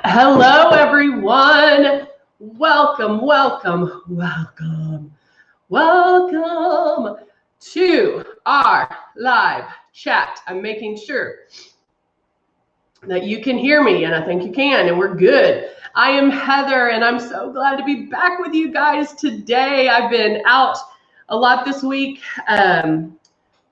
Hello, everyone. Welcome, welcome, welcome, welcome to our live chat. I'm making sure that you can hear me, and I think you can, and we're good. I am Heather, and I'm so glad to be back with you guys today. I've been out a lot this week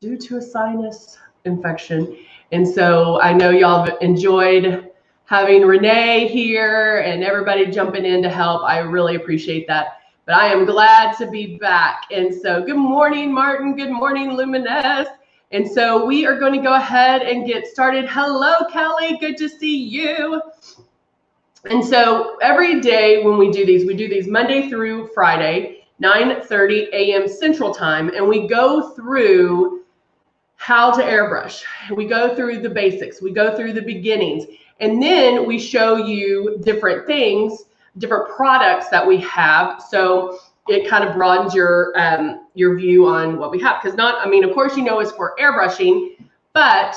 due to a sinus infection, and so I know y'all have enjoyed having Renee here and everybody jumping in to help. I really appreciate that. But I am glad to be back. And so good morning, Martin. Good morning, Luminess. And so we are going to go ahead and get started. Hello, Kelly. Good to see you. And so every day when we do these Monday through Friday, 9:30 a.m. Central Time, and we go through how to airbrush. We go through the basics. We go through the beginnings. And then we show you different things, different products that we have. So it kind of broadens your view on what we have. Because of course, you know it's for airbrushing, but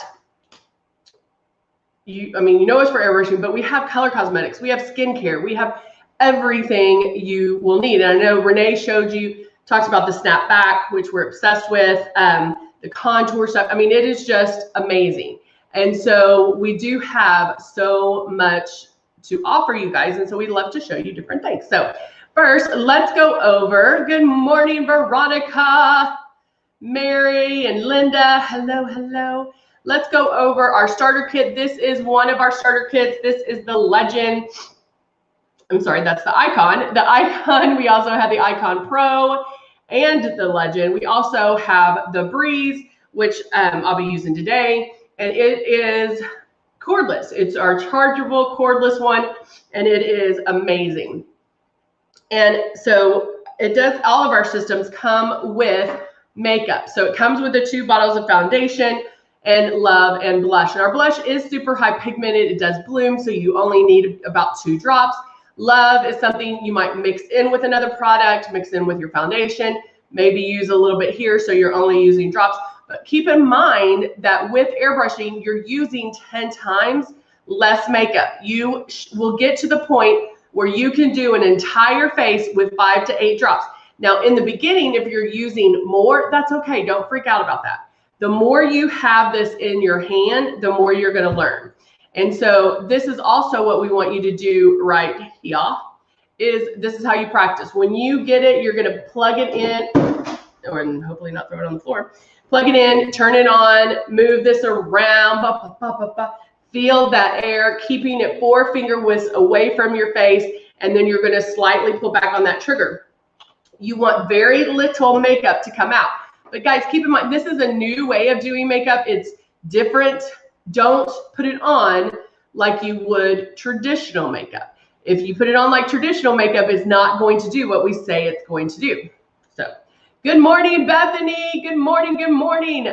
you know it's for airbrushing, but we have color cosmetics, we have skincare, we have everything you will need. And I know Renee talked about the snapback, which we're obsessed with, the contour stuff. It is just amazing. And so we do have so much to offer you guys. And so we'd love to show you different things. So first, let's go over. Good morning, Veronica, Mary, and Linda. Hello, hello. Let's go over our starter kit. This is one of our starter kits. This is the Legend. I'm sorry, that's the Icon. The Icon, we also have the Icon Pro and the Legend. We also have the Breeze, which I'll be using today. And it is cordless. It's our chargeable cordless one, and it is amazing. And so it does, all of our systems come with makeup. So it comes with the 2 bottles of foundation and Love and blush. And our blush is super high pigmented. It does bloom, so you only need about 2 drops. Love is something you might mix in with another product, mix in with your foundation, maybe use a little bit here so you're only using drops. But keep in mind that with airbrushing, you're using 10 times less makeup. You will get to the point where you can do an entire face with 5 to 8 drops. Now, in the beginning, if you're using more, that's okay. Don't freak out about that. The more you have this in your hand, the more you're going to learn. And so this is also what we want you to do right here. This is how you practice. When you get it, you're going to plug it in, and hopefully not throw it on the floor. Plug it in, turn it on, move this around, feel that air, keeping it 4 finger widths away from your face, and then you're going to slightly pull back on that trigger. You want very little makeup to come out. But guys, keep in mind, this is a new way of doing makeup. It's different. Don't put it on like you would traditional makeup. If you put it on like traditional makeup, it's not going to do what we say it's going to do. So, good morning, Bethany. Good morning, good morning.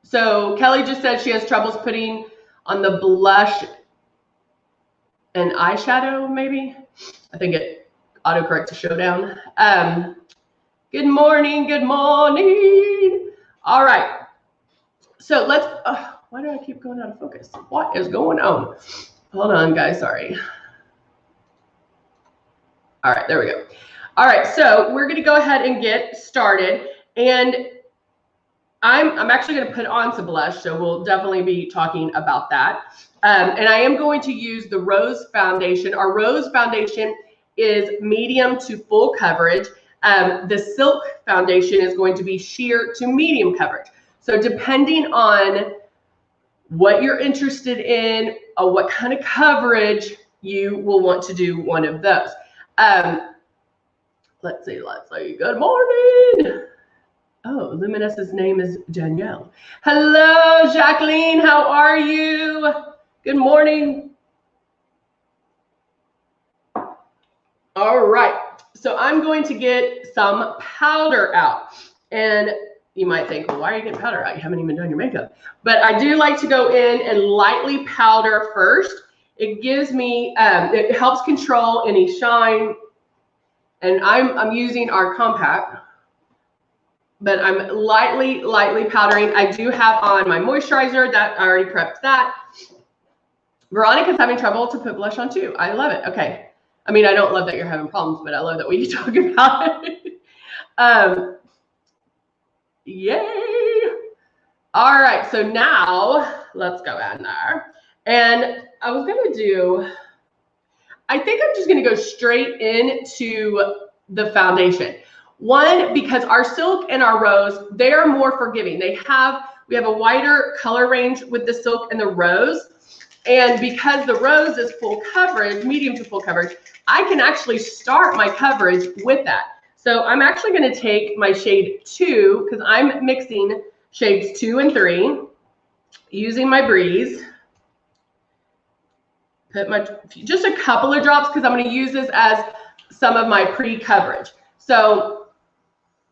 So Kelly just said she has troubles putting on the blush and eyeshadow, maybe. I think it autocorrect to showdown. Good morning, good morning. All right. So let's, why do I keep going out of focus? What is going on? Hold on, guys, sorry. All right, there we go. All right, so we're gonna go ahead and get started. And I'm actually gonna put on some blush, so we'll definitely be talking about that. And I am going to use the Rose Foundation. Our Rose Foundation is medium to full coverage. The Silk Foundation is going to be sheer to medium coverage. So depending on what you're interested in, or what kind of coverage, you will want to do one of those. Let's see, good morning. Oh, Luminess's name is Danielle. Hello, Jacqueline, how are you? Good morning. All right, so I'm going to get some powder out. And you might think, well, why are you getting powder out? You haven't even done your makeup. But I do like to go in and lightly powder first. It gives me, it helps control any shine. And I'm using our compact. but I'm lightly powdering. I do have on my moisturizer that I already prepped that. Veronica's having trouble to put blush on too. I love it. Okay. I mean, I don't love that you're having problems, but I love that we can talk about it. Yay. All right. So now let's go in there. And I was going to do, I think I'm just going to go straight into the foundation. One, because our silk and our rose, they are more forgiving. We have a wider color range with the silk and the rose. And because the rose is full coverage, medium to full coverage, I can actually start my coverage with that. So I'm actually going to take my shade 2, because I'm mixing shades 2 and 3, using my Breeze. Put just a couple of drops, because I'm going to use this as some of my pre-coverage. So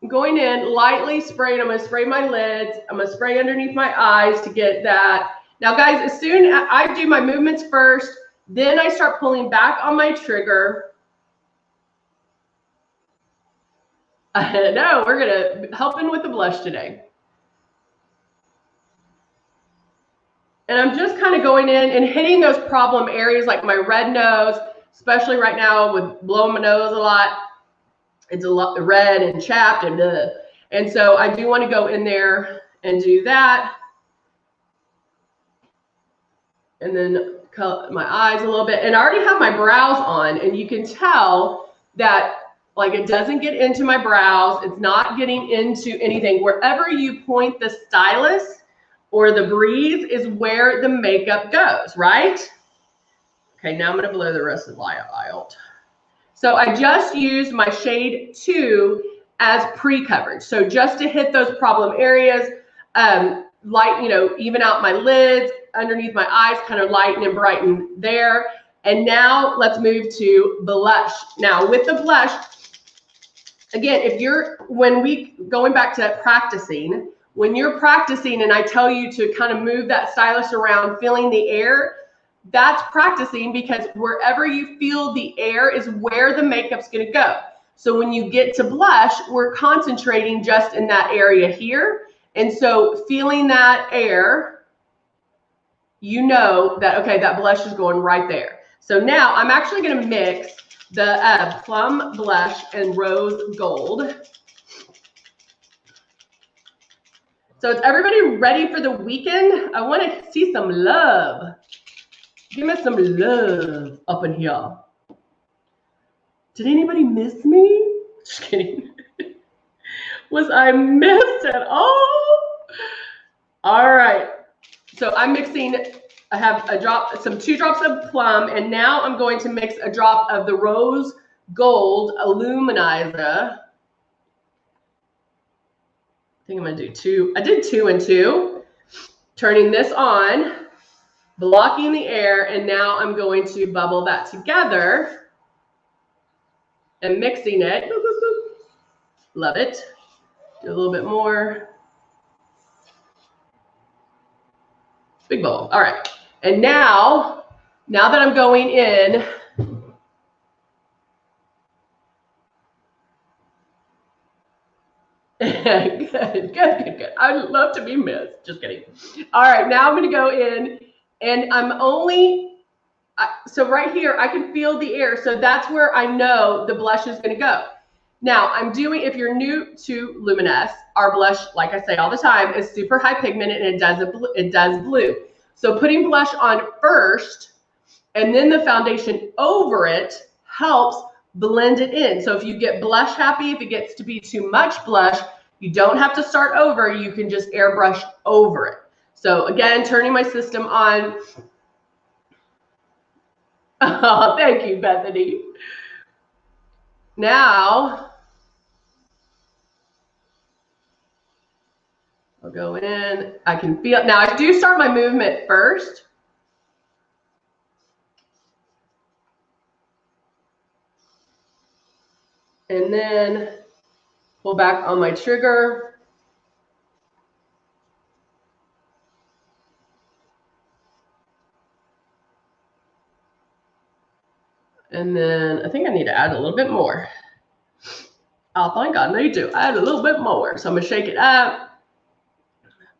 I'm going in, lightly spraying. I'm going to spray my lids. I'm going to spray underneath my eyes to get that. Now, guys, as soon as I do my movements first, then I start pulling back on my trigger. I know, we're going to help in with the blush today. And I'm just kind of going in and hitting those problem areas like my red nose, especially right now with blowing my nose a lot. It's a lot red and chapped and so I do want to go in there and do that. And then color my eyes a little bit. And I already have my brows on, and you can tell that like it doesn't get into my brows. It's not getting into anything. Wherever you point the stylus or the Breeze is where the makeup goes, right? Okay, now I'm going to blur the rest of the eye out. So I just used my shade 2 as pre-coverage. So just to hit those problem areas, even out my lids, underneath my eyes, kind of lighten and brighten there. And now let's move to blush. Now with the blush, again, going back to practicing, when you're practicing and I tell you to kind of move that stylus around, feeling the air, that's practicing, because wherever you feel the air is where the makeup's going to go. So when you get to blush, we're concentrating just in that area here. And so feeling that air, you know that, okay, that blush is going right there. So now I'm actually going to mix the Plum Blush and Rose Gold. So is everybody ready for the weekend? I want to see some love. Give me some love up in here. Did anybody miss me? Just kidding. Was I missed at all? All right. So I'm mixing, I have two drops of plum, and now I'm going to mix a drop of the Rose Gold Luminizer. I think I'm going to do 2. I did 2 and 2. Turning this on, blocking the air, and now I'm going to bubble that together and mixing it. Love it. Do a little bit more. Big bowl. All right. And now that I'm going in, good. I'd love to be missed. Just kidding. All right. Now I'm going to go in, and so right here, I can feel the air. So that's where I know the blush is going to go. Now if you're new to Luminess, our blush, like I say all the time, is super high pigmented, and it does blue. So putting blush on first and then the foundation over it helps blend it in. So if you get blush happy, if it gets to be too much blush, you don't have to start over. You can just airbrush over it. So again, turning my system on. Oh, thank you, Bethany. Now I'll go in. I can feel. Now I do start my movement first. And then pull back on my trigger. And then I think I need to add a little bit more. I think I need to add a little bit more. So I'm gonna shake it up,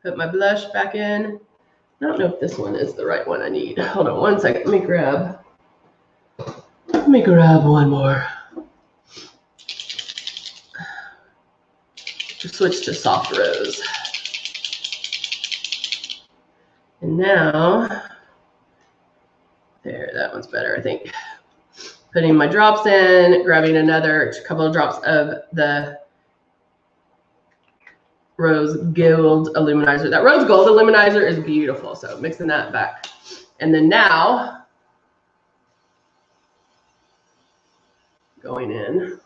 put my blush back in. I don't know if this one is the right one I need. Hold on one second, let me grab one more. Just switch to soft rose. And now, there, that one's better, I think. Putting my drops in, grabbing another couple of drops of the Rose Gold Illuminizer. That Rose Gold Illuminizer is beautiful, so mixing that back. And then now, going in.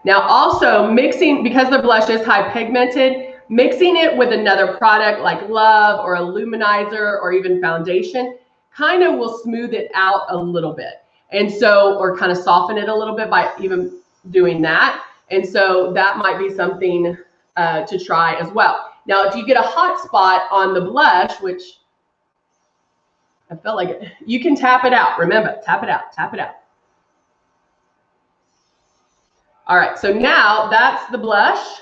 Now also mixing, because the blush is high pigmented, mixing it with another product like Love or a luminizer or even foundation kind of will smooth it out a little bit. And so, or kind of soften it a little bit by even doing that. And so that might be something to try as well. Now, if you get a hot spot on the blush, which I felt like you can tap it out. Remember, tap it out, tap it out. All right, so now that's the blush.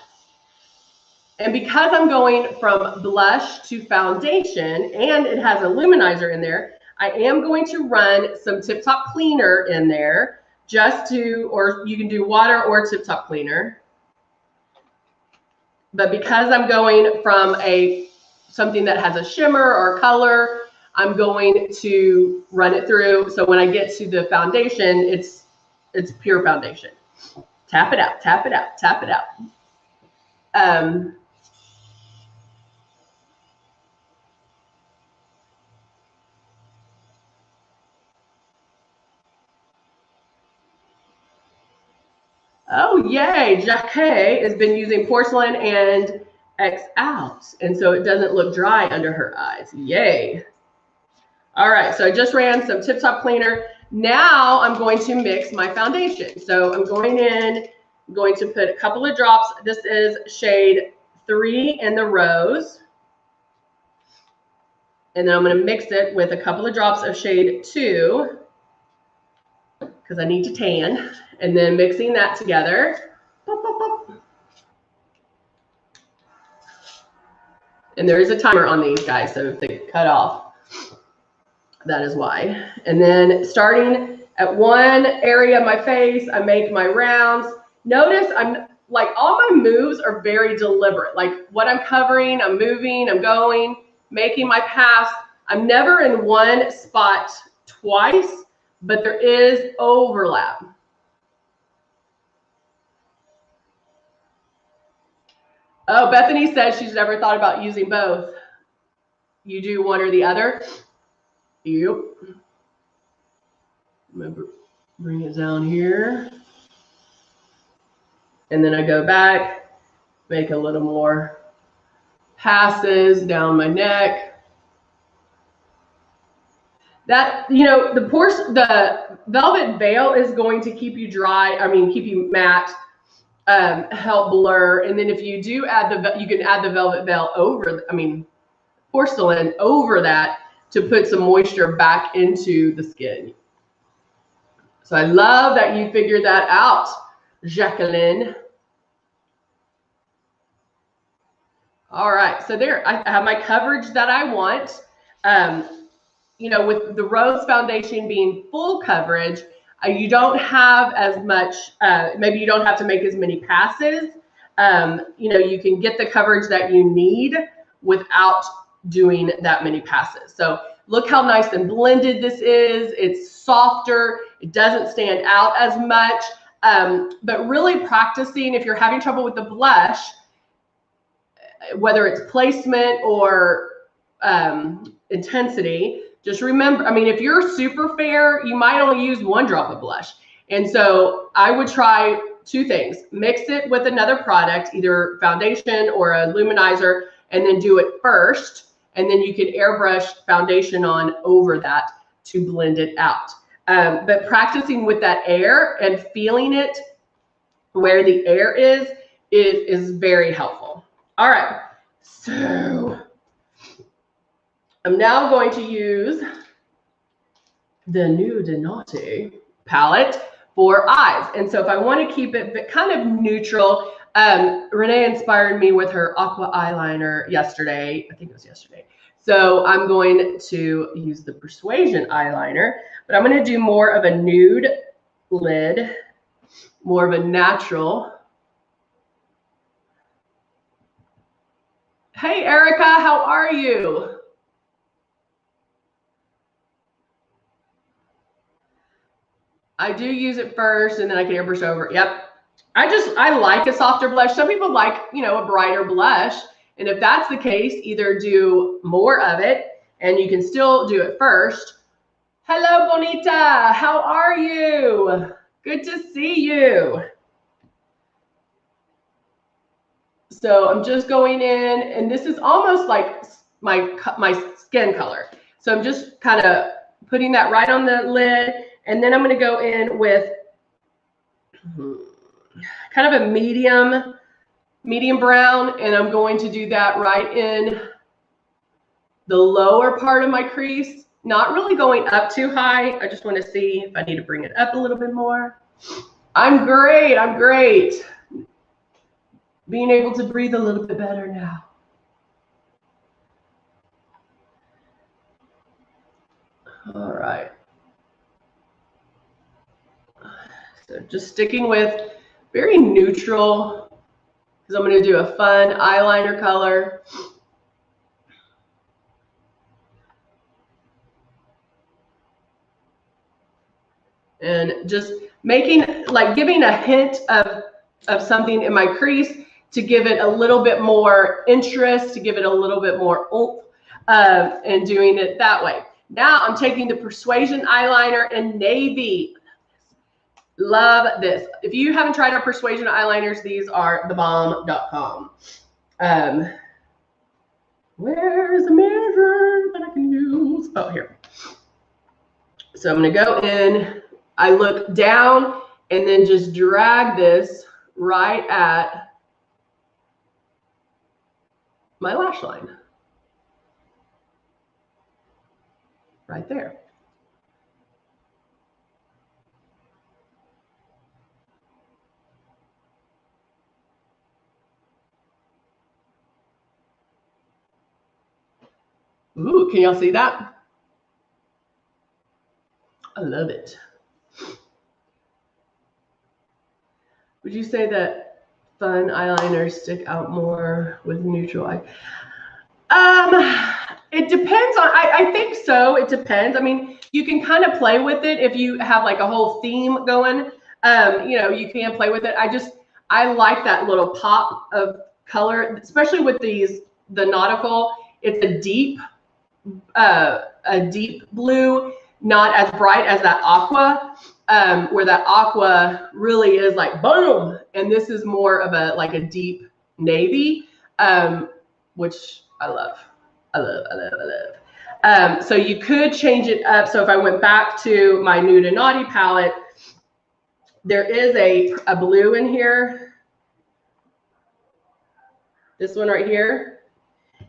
And because I'm going from blush to foundation and it has a luminizer in there, I am going to run some Tip Top cleaner in there just to, or you can do water or Tip Top cleaner. But because I'm going from something that has a shimmer or color, I'm going to run it through. So when I get to the foundation, it's pure foundation. Tap it out, tap it out, tap it out. Oh, yay, Jacquet has been using porcelain and X out, and so it doesn't look dry under her eyes. Yay. All right, so I just ran some Tip Top cleaner. Now I'm going to mix my foundation. So I'm going in, I'm going to put a couple of drops. This is shade 3 in the Rose. And then I'm going to mix it with a couple of drops of shade 2 because I need to tan. And then mixing that together. Pop, pop, pop. And there is a timer on these guys, so if they cut off, that is why. And then starting at one area of my face, I make my rounds. Notice I'm like, all my moves are very deliberate. Like what I'm covering, I'm moving, I'm going, making my pass. I'm never in one spot twice, but there is overlap. Oh, Bethany says she's never thought about using both. You do one or the other? Yep. Remember, bring it down here. And then I go back, make a little more passes down my neck. That, you know, the velvet veil is going to keep you dry, keep you matte, help blur. And then if you do add you can add the velvet veil over, porcelain over that to put some moisture back into the skin. So I love that you figured that out, Jacqueline. All right, so there, I have my coverage that I want. You know, with the Rose foundation being full coverage, you don't have as much, maybe you don't have to make as many passes. You know, you can get the coverage that you need without doing that many passes. So look how nice and blended this is. It's softer. It doesn't stand out as much. But really practicing, if you're having trouble with the blush, whether it's placement or intensity, just remember, if you're super fair, you might only use one drop of blush. And so I would try two things. Mix it with another product, either foundation or a luminizer, and then do it first. And then you can airbrush foundation on over that to blend it out. But practicing with that air and feeling it where the air is very helpful. All right, so I'm now going to use the Nude and Naughty palette for eyes. And so if I want to keep it kind of neutral, Renee inspired me with her aqua eyeliner yesterday. I think it was yesterday. So I'm going to use the Persuasion eyeliner, but I'm going to do more of a nude lid, more of a natural. Hey, Erica, how are you? I do use it first and then I can airbrush over. Yep. I like a softer blush. Some people like, a brighter blush. And if that's the case, either do more of it and you can still do it first. Hello, Bonita. How are you? Good to see you. So I'm just going in, and this is almost like my skin color. So I'm just kind of putting that right on the lid, and then I'm going to go in with kind of a medium brown, and I'm going to do that right in the lower part of my crease. Not really going up too high. I just want to see if I need to bring it up a little bit more. I'm great. I'm great. Being able to breathe a little bit better now. All right. So just sticking with very neutral, because I'm going to do a fun eyeliner color. And just making, like giving a hint of something in my crease to give it a little bit more interest, to give it a little bit more oomph, and doing it that way. Now I'm taking the Persuasion eyeliner in navy. Love this. If you haven't tried our Persuasion eyeliners, these are thebomb.com. Where's the mirror that I can use? Oh, here. So I'm going to go in. I look down and then just drag this right at my lash line. Right there. Ooh, can y'all see that? I love it. Would you say that fun eyeliners stick out more with neutral eye? It depends on, I think so. It depends. I mean, you can kind of play with it if you have like a whole theme going. You can play with it. I like that little pop of color, especially with the nautical. It's a deep blue, not as bright as that aqua, where that aqua really is like boom, and this is more of a deep navy, which I love. So you could change it up. So if I went back to my Nude and Naughty palette, there is a blue in here. This one right here.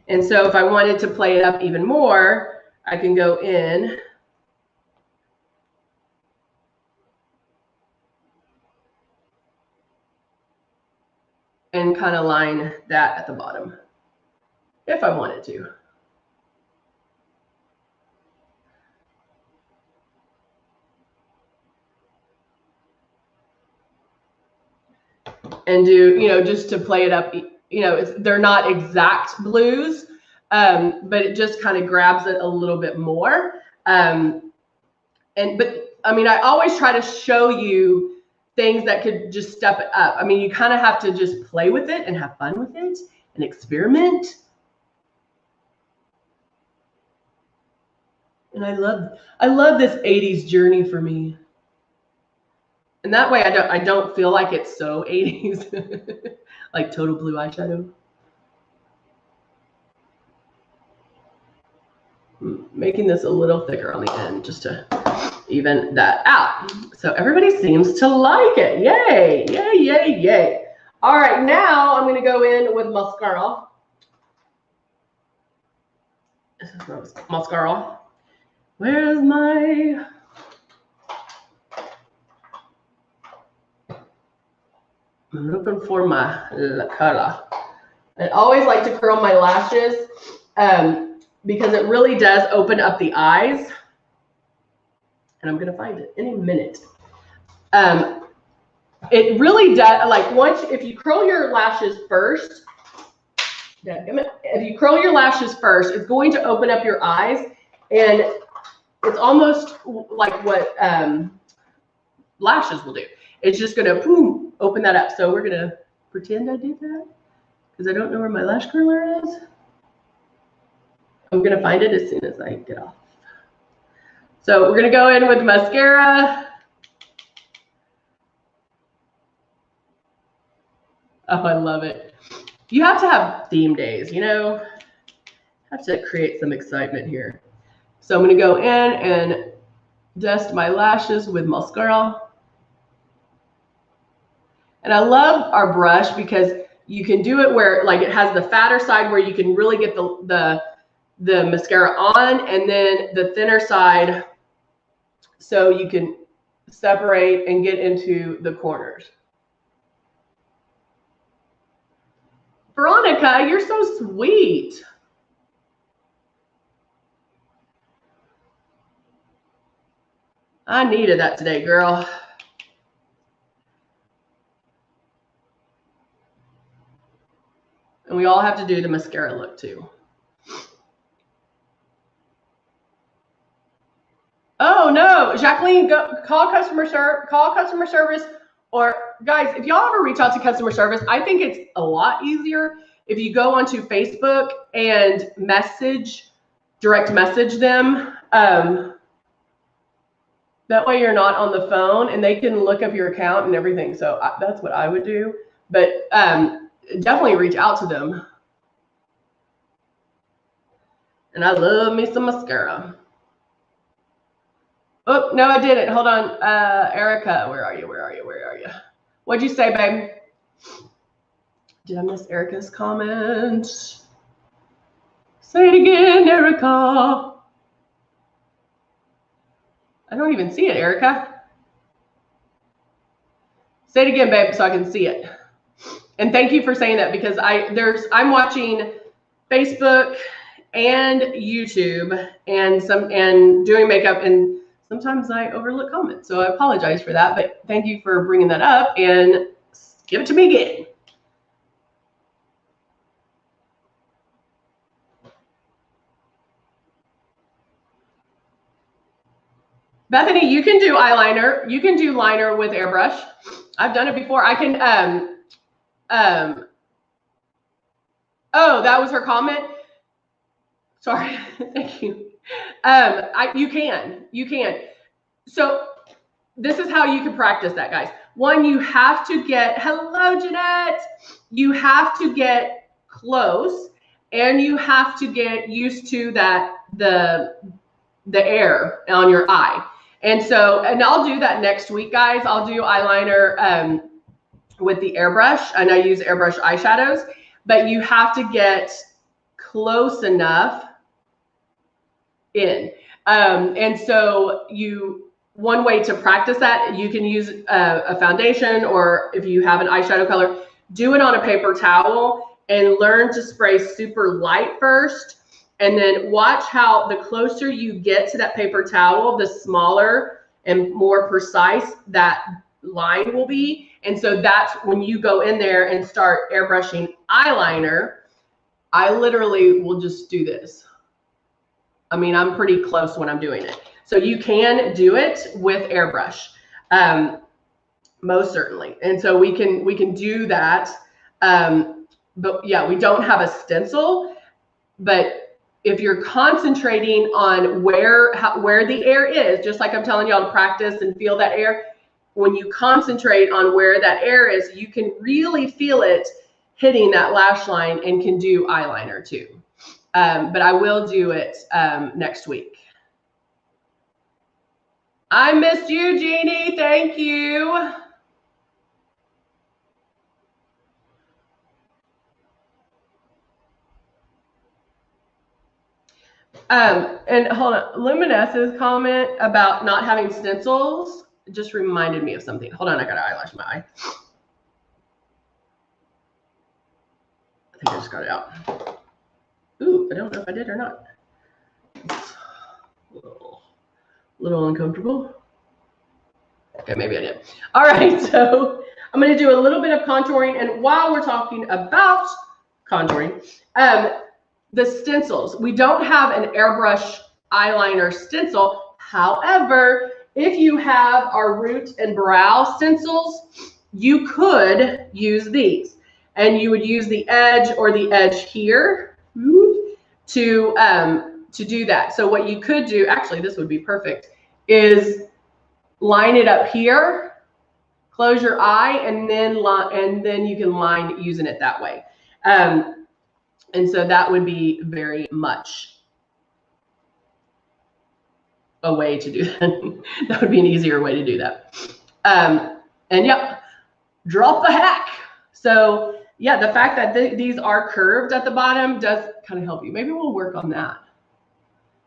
And so if I wanted to play it up even more, I can go in and kind of line that at the bottom if I wanted to. And do, just to play it up, they're not exact blues, but it just kind of grabs it a little bit more. But I mean, I always try to show you things that could just step it up. I mean, you kind of have to just play with it and have fun with it and experiment. And I love this 80s journey for me. And that way I don't feel like it's so 80s, like total blue eyeshadow. Making this a little thicker on the end just to even that out. So everybody seems to like it. Yay, yay, yay, yay. All right, now I'm going to go in with mascara. This is not mascara. Where's my I'm looking for my color. I always like to curl my lashes because it really does open up the eyes. And I'm going to find it in a minute. It really does, like if you curl your lashes first, it's going to open up your eyes, and it's almost like what lashes will do. It's just going to open that up. So we're going to pretend I did that because I don't know where my lash curler is. I'm going to find it as soon as I get off. So we're going to go in with mascara. Oh, I love it. You have to have theme days, you know. Have to create some excitement here. So I'm going to go in and dust my lashes with mascara. And I love our brush because you can do it where like it has the fatter side where you can really get the mascara on, and then the thinner side so you can separate and get into the corners. Veronica, you're so sweet. I needed that today, girl. And we all have to do the mascara look too. Oh no, Jacqueline, call customer service. Or guys, if y'all ever reach out to customer service, I think it's a lot easier if you go onto Facebook and direct message them. That way you're not on the phone and they can look up your account and everything. So that's what I would do. But definitely reach out to them. And I love me some mascara. Oh, no, I didn't. Hold on. Erica, where are you? What'd you say, babe? Did I miss Erica's comment? Say it again, Erica. I don't even see it, Erica. Say it again, babe, so I can see it. And thank you for saying that because I'm watching Facebook and YouTube and doing makeup, and sometimes I overlook comments. So I apologize for that, but thank you for bringing that up, and give it to me again. Bethany, you can do eyeliner. You can do liner with airbrush. I've done it before. I can, oh, that was her comment. Sorry, thank you. You can. So this is how you can practice that, guys. One, you have to get, hello, Jeanette. You have to get close, and you have to get used to the air on your eye. And I'll do that next week, guys. I'll do eyeliner with the airbrush, and I use airbrush eyeshadows, but you have to get close enough in. And so one way to practice that, you can use a foundation, or if you have an eyeshadow color, do it on a paper towel and learn to spray super light first. And then watch how the closer you get to that paper towel, the smaller and more precise that line will be. And so that's when you go in there and start airbrushing eyeliner. I literally will just do this. I mean, I'm pretty close when I'm doing it. So you can do it with airbrush, most certainly. And so we can do that. But yeah, we don't have a stencil, but if you're concentrating on where the air is, just like I'm telling y'all to practice and feel that air, when you concentrate on where that air is, you can really feel it hitting that lash line and can do eyeliner too. But I will do it next week. I missed you, Jeannie. Thank you. And hold on, Luminess's comment about not having stencils just reminded me of something. Hold on, I gotta eyelash my eye. think I just got it out. Ooh, I don't know if I did or not. It's a little uncomfortable. Okay, maybe I did. All right, so I'm going to do a little bit of contouring. And while we're talking about contouring, the stencils. We don't have an airbrush eyeliner stencil. However, if you have our root and brow stencils, you could use these. And you would use the edge or the edge here to do that. So what you could do, actually this would be perfect, is line it up here, close your eye, and then you can line using it that way. And so that would be very much a way to do that. That would be an easier way to do that. And yep, drop the hack. So yeah, the fact that these are curved at the bottom does kind of help you. Maybe we'll work on that.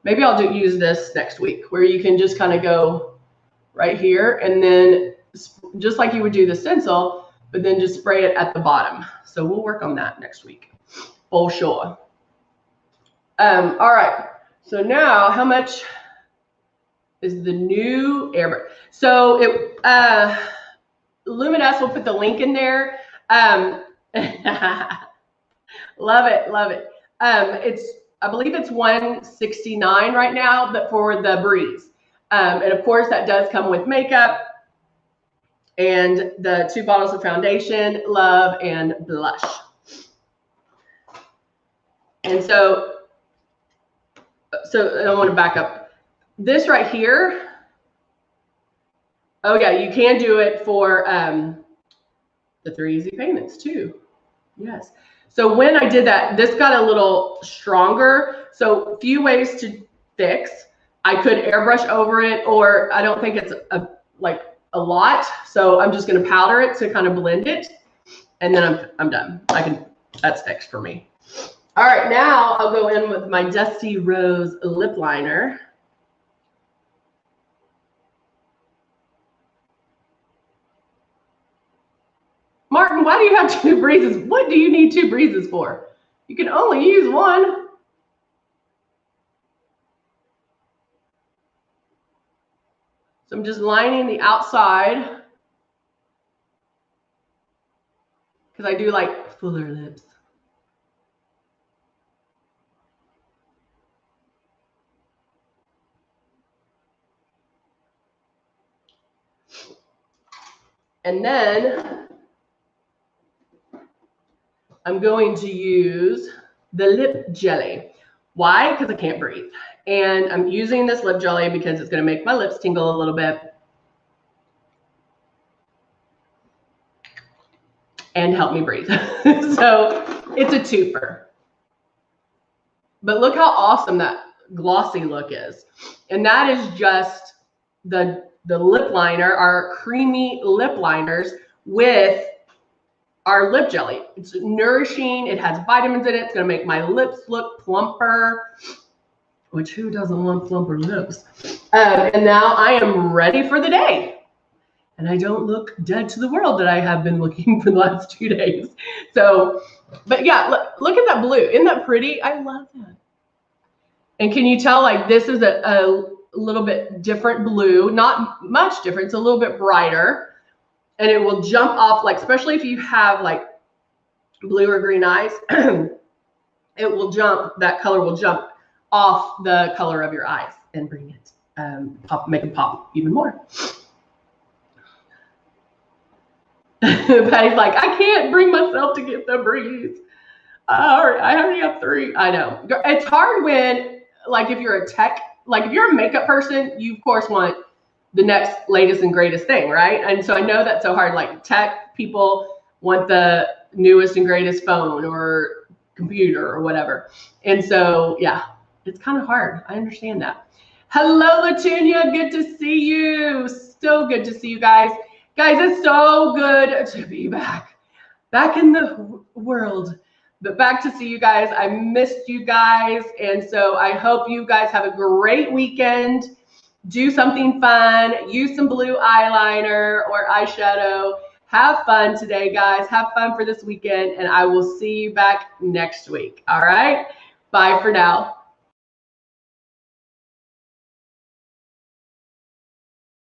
Maybe I'll use this next week, where you can just kind of go right here, and then just like you would do the stencil, but then just spray it at the bottom. So we'll work on that next week, for sure. All right, so now how much is the new Airbrush? So Luminess, will put the link in there. Love it, love it. I believe it's $169 right now, but for the Breeze. And of course that does come with makeup and the 2 bottles of foundation, love, and blush. And so I want to back up. This right here, oh yeah, you can do it for the 3 easy payments too. Yes. So when I did that, this got a little stronger. So a few ways to fix. I could airbrush over it, or I don't think it's a lot. So I'm just going to powder it to kind of blend it, and then I'm done. That's fixed for me. All right, now I'll go in with my Dusty Rose lip liner. Martin, why do you have 2 breezes? What do you need 2 breezes for? You can only use one. So I'm just lining the outside, because I do like fuller lips. And then I'm going to use the lip jelly. Why? Because I can't breathe. And I'm using this lip jelly because it's going to make my lips tingle a little bit and help me breathe. So it's a twofer. But look how awesome that glossy look is. And that is just the lip liner, our creamy lip liners with our lip jelly. It's nourishing. It has vitamins in it. It's going to make my lips look plumper, which who doesn't want plumper lips? And now I am ready for the day. And I don't look dead to the world that I have been looking for the last 2 days. So, but yeah, look at that blue. Isn't that pretty? I love that. And can you tell, like, this is a little bit different blue, not much different. It's a little bit brighter. And it will jump off, like, especially if you have like blue or green eyes, it will jump, that color will jump off the color of your eyes and bring it, make it pop even more. Patty's like, I can't bring myself to get the Breeze. I already have 3. I know. It's hard when, like, if you're a tech, like if you're a makeup person, you of course want the next latest and greatest thing, right? And so I know that's so hard. Like tech people want the newest and greatest phone or computer or whatever. And so, yeah, it's kind of hard. I understand that. Hello, Latunia. Good to see you. So good to see you guys. Guys, it's so good to be back in the world, but back to see you guys. I missed you guys. And so I hope you guys have a great weekend. Do something fun, use some blue eyeliner or eyeshadow, Have fun today, guys. Have fun for this weekend, and I will see you back next week. All right? Bye for now.